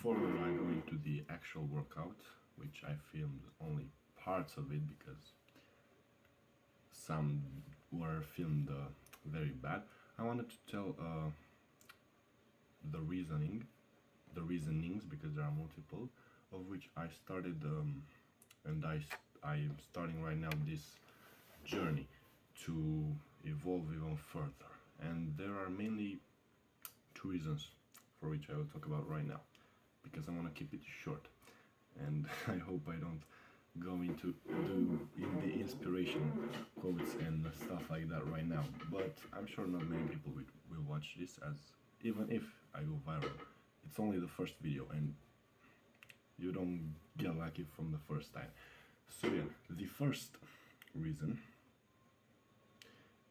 before I go into the actual workout, which I filmed only parts of it because some were filmed very bad, I wanted to tell the reasonings, because there are multiple, of which I started, and I am starting right now this journey to evolve even further. And there are mainly two reasons for which I will talk about right now, because I want to keep it short, and I hope I don't go into the inspiration quotes and stuff like that right now. But I'm sure not many people will watch this, as even if I go viral, it's only the first video and you don't get lucky from the first time. So yeah, the first reason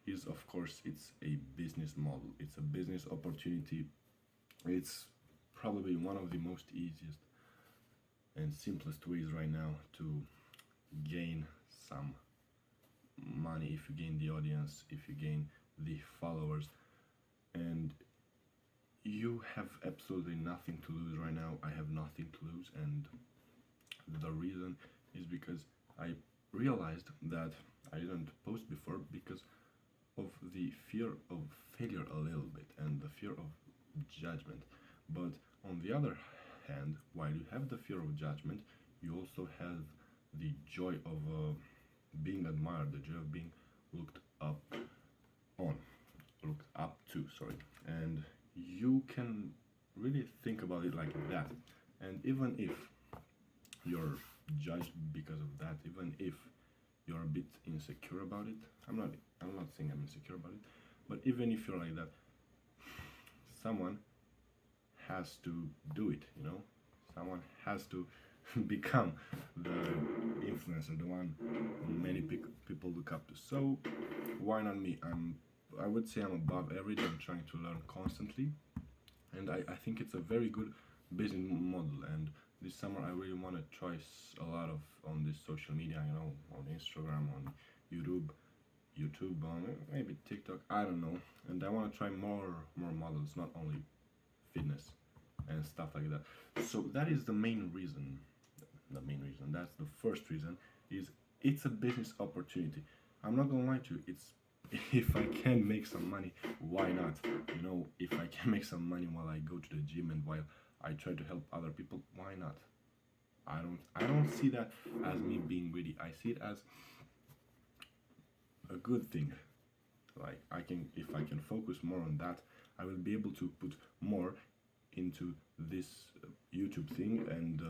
is, of course, it's a business model. It's a business opportunity. It's probably one of the most easiest and simplest ways right now to gain some money, if you gain the audience, if you gain the followers, and you have absolutely nothing to lose right now. I have nothing to lose, and the reason is because I realized that I didn't post before because of the fear of failure a little bit and the fear of judgment. But on the other hand, while you have the fear of judgment, you also have the joy of being admired, the joy of being looked up to, sorry. And you can really think about it like that. And even if you're judged because of that, even if you're a bit insecure about it, I'm not saying I'm insecure about it, but even if you're like that, someone has to do it, you know? Someone has to become the influencer, the one many people look up to. So why not me? I would say I'm above average. I'm trying to learn constantly, and I think it's a very good business model. And this summer I really want to try a lot of on this social media, you know, on Instagram, on YouTube, on maybe TikTok, I don't know. And I want to try more models, not only fitness and stuff like that. So that is the main reason. That's the first reason, is it's a business opportunity. I'm not gonna lie to you, it's if I can make some money, why not? You know, if I can make some money while I go to the gym and while I try to help other people, why not? I don't see that as me being greedy. I see it as a good thing. Like, if I can focus more on that, I will be able to put more into this YouTube thing and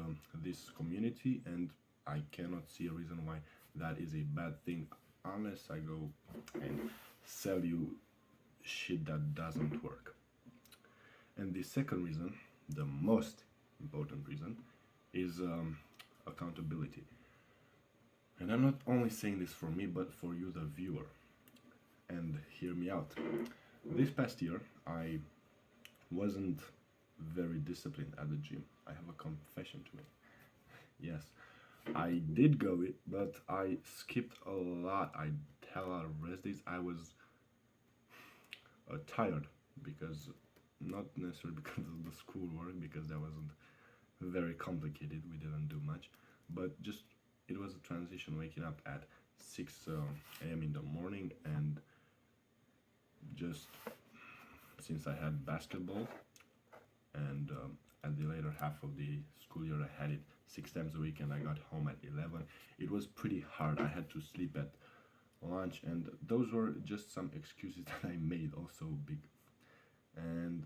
this community, and I cannot see a reason why that is a bad thing, unless I go and sell you shit that doesn't work. And the second reason, the most important reason, is accountability. And I'm not only saying this for me, but for you, the viewer. And hear me out. This past year, I wasn't very disciplined at the gym. I have a confession to make. Yes, I did go it, but I skipped a lot. I had a lot of rest days. I was tired, because not necessarily because of the schoolwork, because that wasn't very complicated. We didn't do much, but just it was a transition, waking up at 6 a.m. in the morning, and just since I had basketball, and at the later half of the school year I had it 6 times a week, and I got home at 11. It was pretty hard. I had to sleep at lunch, and those were just some excuses that I made also big. And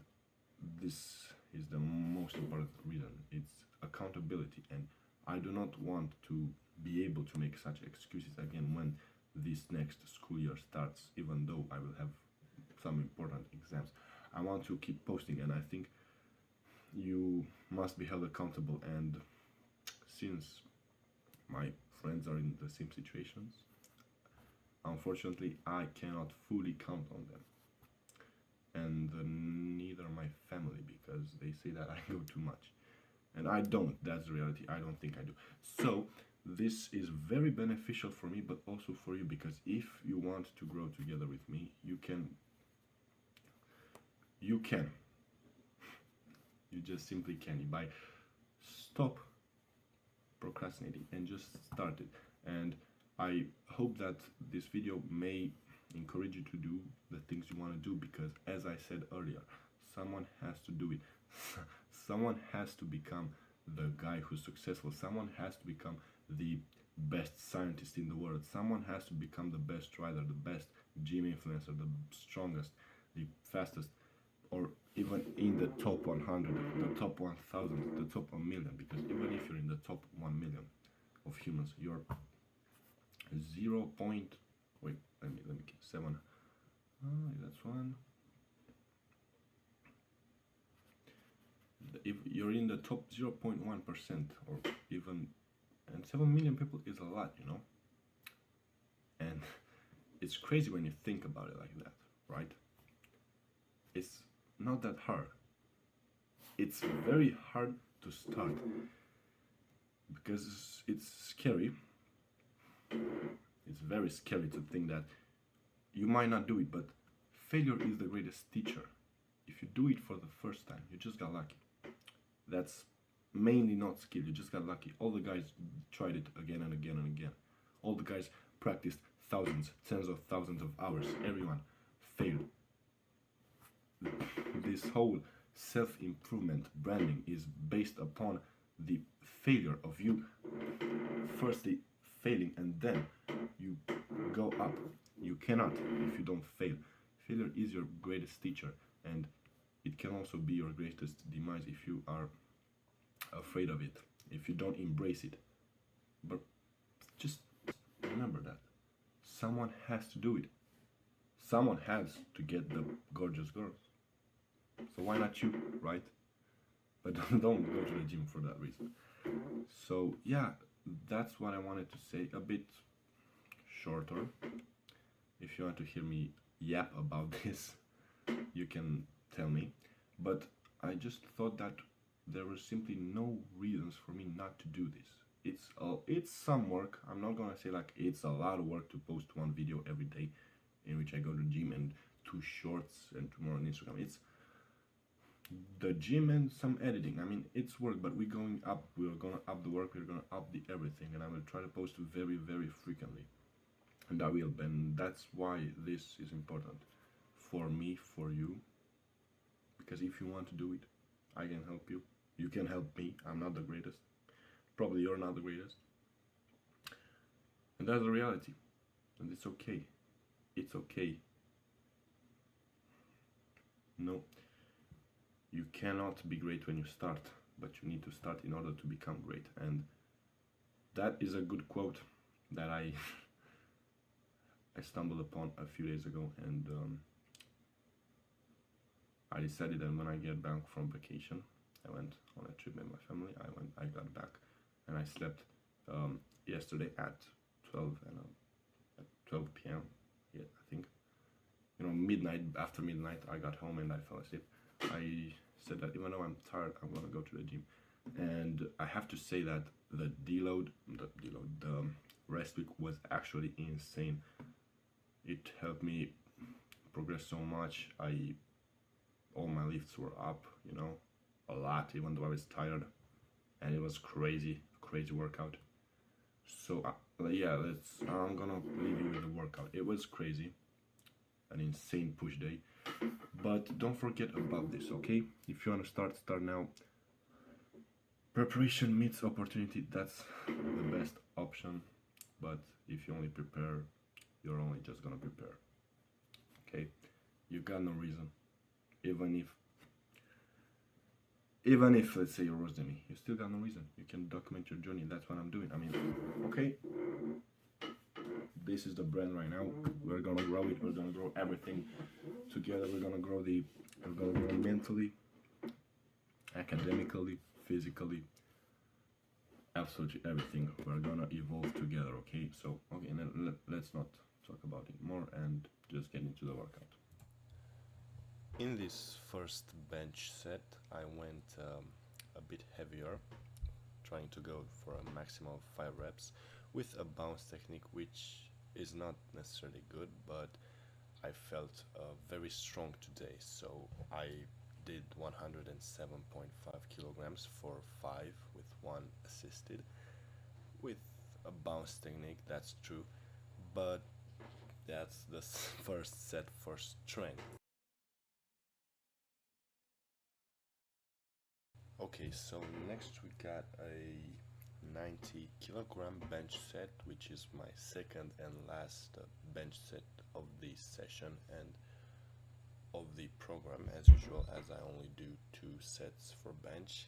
this is the most important reason. It's accountability, and I do not want to be able to make such excuses again when this next school year starts, even though I will have some important exams. I want to keep posting, and I think you must be held accountable. And since my friends are in the same situations, unfortunately I cannot fully count on them, and neither my family, because they say that I go too much, and I don't. That's the reality. I don't think I do. So this is very beneficial for me, but also for you, because if you want to grow together with me, you can. You just simply can, by stop procrastinating and just start it. And I hope that this video may encourage you to do the things you want to do, because as I said earlier, someone has to do it. Someone has to become the guy who's successful. Someone has to become the best scientist in the world. Someone has to become the best rider, the best gym influencer, the strongest, the fastest, or even in the top 100, the top 1000, the top 1 million. Because even if you're in the top 1 million of humans, you're 0. Wait, let me 7. That's one. If you're in the top 0.1%, or even, and 7 million people is a lot, you know. And it's crazy when you think about it like that, right? It's not that hard. It's very hard to start because it's scary. It's very scary to think that you might not do it, but failure is the greatest teacher. If you do it for the first time, you just got lucky. That's mainly not skill, you just got lucky. All the guys tried it again and again and again. All the guys practiced thousands, tens of thousands of hours. Everyone failed. This whole self-improvement branding is based upon the failure of you firstly failing, and then you go up. You cannot if you don't fail. Failure is your greatest teacher, and it can also be your greatest demise if you are afraid of it, if you don't embrace it. But just remember that someone has to do it. Someone has to get the gorgeous girls. So why not you, right? But don't go to the gym for that reason. So yeah, that's what I wanted to say. A bit shorter. If you want to hear me yap about this, you can tell me. But I just thought that there were simply no reasons for me not to do this. It's some work. I'm not gonna say like it's a lot of work to post one video every day in which I go to the gym, and 2 shorts and 2 more on Instagram. It's the gym and some editing. I mean, it's work, but we're gonna up the work, we're gonna up the everything, and I will try to post very, very frequently. And I will, and that's why this is important for me, for you. Because if you want to do it, I can help you. You can help me. I'm not the greatest. Probably you're not the greatest. And that's the reality. And it's okay. It's okay. No. You cannot be great when you start, but you need to start in order to become great. And that is a good quote that I stumbled upon a few days ago, and I decided that when I get back from vacation, I went on a trip with my family. I got back, and I slept yesterday at 12 p.m. Yeah, I think. You know, midnight. After midnight, I got home and I fell asleep. I said that even though I'm tired, I'm gonna go to the gym, and I have to say that the rest week was actually insane. It helped me progress so much. All my lifts were up, you know, a lot, even though I was tired, and it was crazy workout. So yeah, I'm gonna leave you with the workout. It was crazy, an insane push day, but don't forget about this, okay? If you want to start now. Preparation meets opportunity. That's the best option, but if you only prepare, you're only just gonna prepare. Okay, you got no reason. Even if let's say you're worse than me, you still got no reason. You can document your journey. That's what I'm doing. I mean, okay, this is the brand right now. We're gonna grow it. We're gonna grow everything together. We're gonna grow mentally, academically, physically, absolutely everything. We're gonna evolve together. Okay, so okay, let's not talk about it more and just get into the workout. In this first bench set, I went a bit heavier, trying to go for a maximum of 5 reps with a bounce technique, which is not necessarily good, but I felt very strong today. So I did 107.5 kilograms for 5 one assisted with a bounce technique, that's true, but that's the first set for strength. Okay, so next we got a 90 kilogram bench set, which is my second and last bench set of this session and of the program as usual, as I only do 2 sets for bench.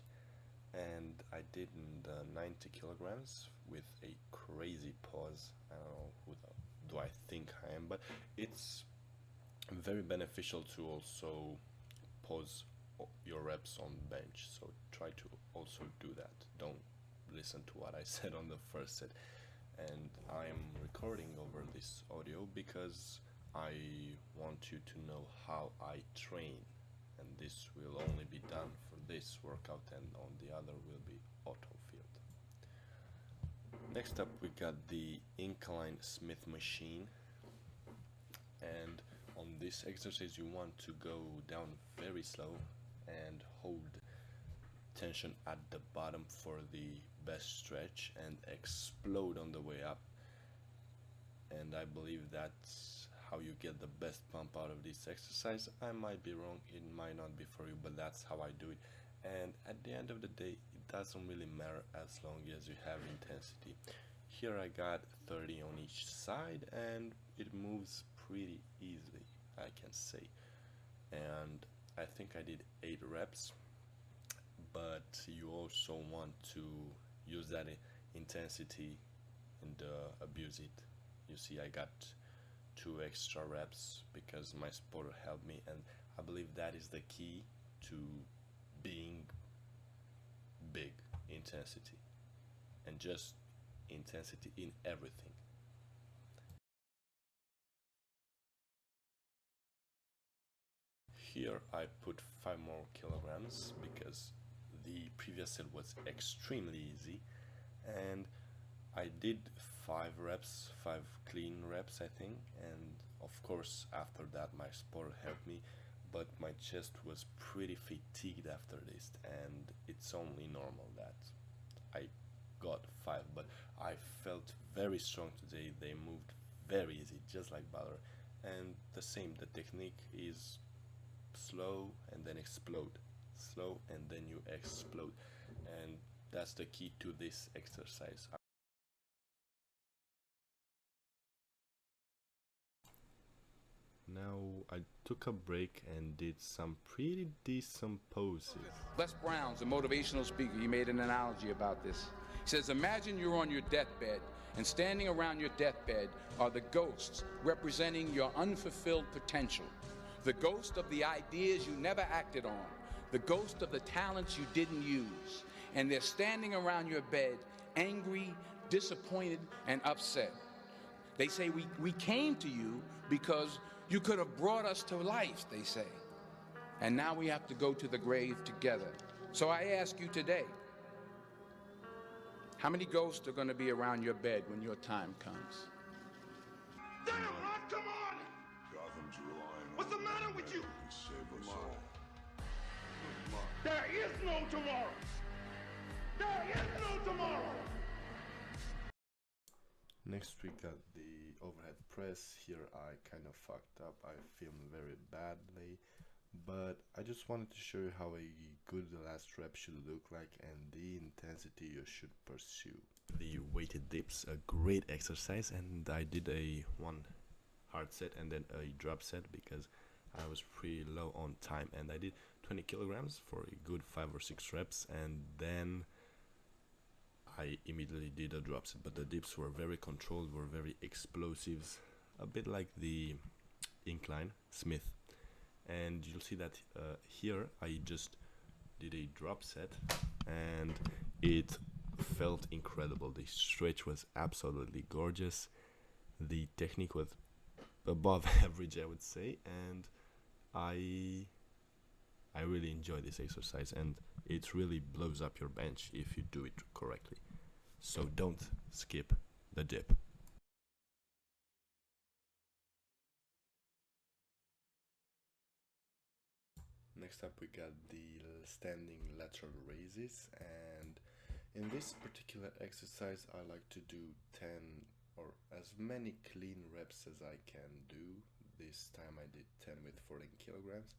And I did the 90 kilograms with a crazy pause. I don't know who do I think I am, but it's very beneficial to also pause your reps on bench, so try to also do that. Don't listen to what I said on the first set. And I'm recording over this audio because I want you to know how I train, and this will only be done for this workout, and on the other will be auto field. Next up we got the incline Smith machine, and on this exercise you want to go down very slow and hold tension at the bottom for the best stretch and explode on the way up. And I believe that's how you get the best pump out of this exercise. I might be wrong, it might not be for you, but that's how I do it. And at the end of the day, it doesn't really matter as long as you have intensity. Here I got 30 on each side and it moves pretty easily, I can say. And I think I did 8 reps, but you also want to use that intensity and abuse it. You see, I got 2 extra reps because my spotter helped me, and I believe that is the key to being big. Intensity, and just intensity in everything. Here I put 5 more kilograms because the previous set was extremely easy, and I did 5 reps, 5 clean reps I think, and of course after that my spotter helped me, but my chest was pretty fatigued after this, and it's only normal that I got 5, but I felt very strong today. They moved very easy, just like butter. And the same, the technique is slow and then explode, slow and then you explode, and that's the key to this exercise. Now I took a break and did some pretty decent poses. Les Brown's a motivational speaker. He made an analogy about this. He says, imagine you're on your deathbed, and standing around your deathbed are the ghosts representing your unfulfilled potential. The ghost of the ideas you never acted on. The ghost of the talents you didn't use. And they're standing around your bed, angry, disappointed, and upset. They say, we came to you because you could have brought us to life, they say. And now we have to go to the grave together. So I ask you today, how many ghosts are going to be around your bed when your time comes? Damn, Rod, come on! What's the matter with you? There is no tomorrow. There is no tomorrow. Next we got the overhead press. Here I kind of fucked up. I filmed very badly, but I just wanted to show you how a good last rep should look like and the intensity you should pursue. The weighted dips, a great exercise, and I did a 1 hard set and then a drop set because I was pretty low on time, and I did 20 kilograms for a good 5 or 6 reps, and then I immediately did a drop set. But the dips were very controlled, were very explosives, a bit like the incline Smith. And you'll see that here I just did a drop set and it felt incredible. The stretch was absolutely gorgeous. The technique was above average, I would say, and I really enjoy this exercise, and it really blows up your bench if you do it correctly. So don't skip the dip. Next up we got the standing lateral raises, and In this particular exercise, I like to do 10 or as many clean reps as I can do. This time I did 10 with 14 kilograms,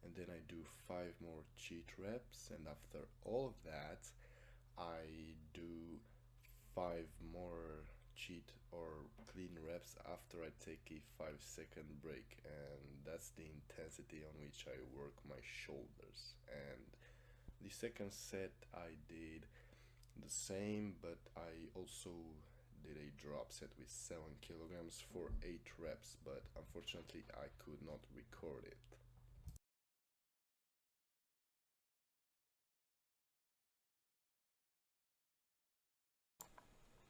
and then I do 5 more cheat reps, and after all of that I do 5 more cheat or clean reps after I take a 5-second break, and that's the intensity on which I work my shoulders. And the second set I did the same, but I also did a drop set with 7 kilograms for 8 reps, but unfortunately I could not record it.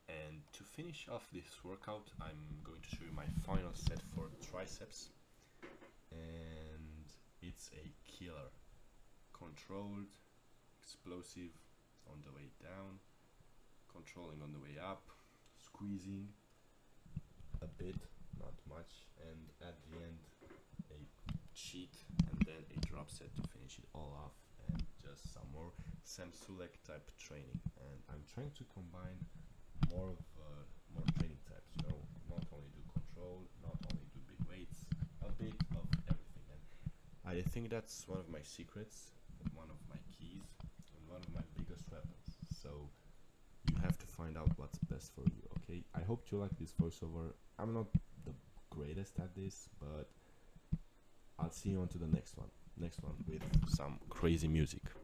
And to finish off this workout, I'm going to show you my final set for triceps, and it's a killer. Controlled, explosive on the way down, controlling on the way up, squeezing a bit, not much, and at the end a cheat and then a drop set to finish it all off, and just some more Sam Sulek type training. And I'm trying to combine more training types, not only do control, not only do big weights, a bit of everything. And I think that's one of my secrets, one of my keys, and one of my biggest weapons. So you have to find out what's best for you, okay? I hope you like this voiceover. I'm not the greatest at this, but I'll see you on to the next one with some crazy music.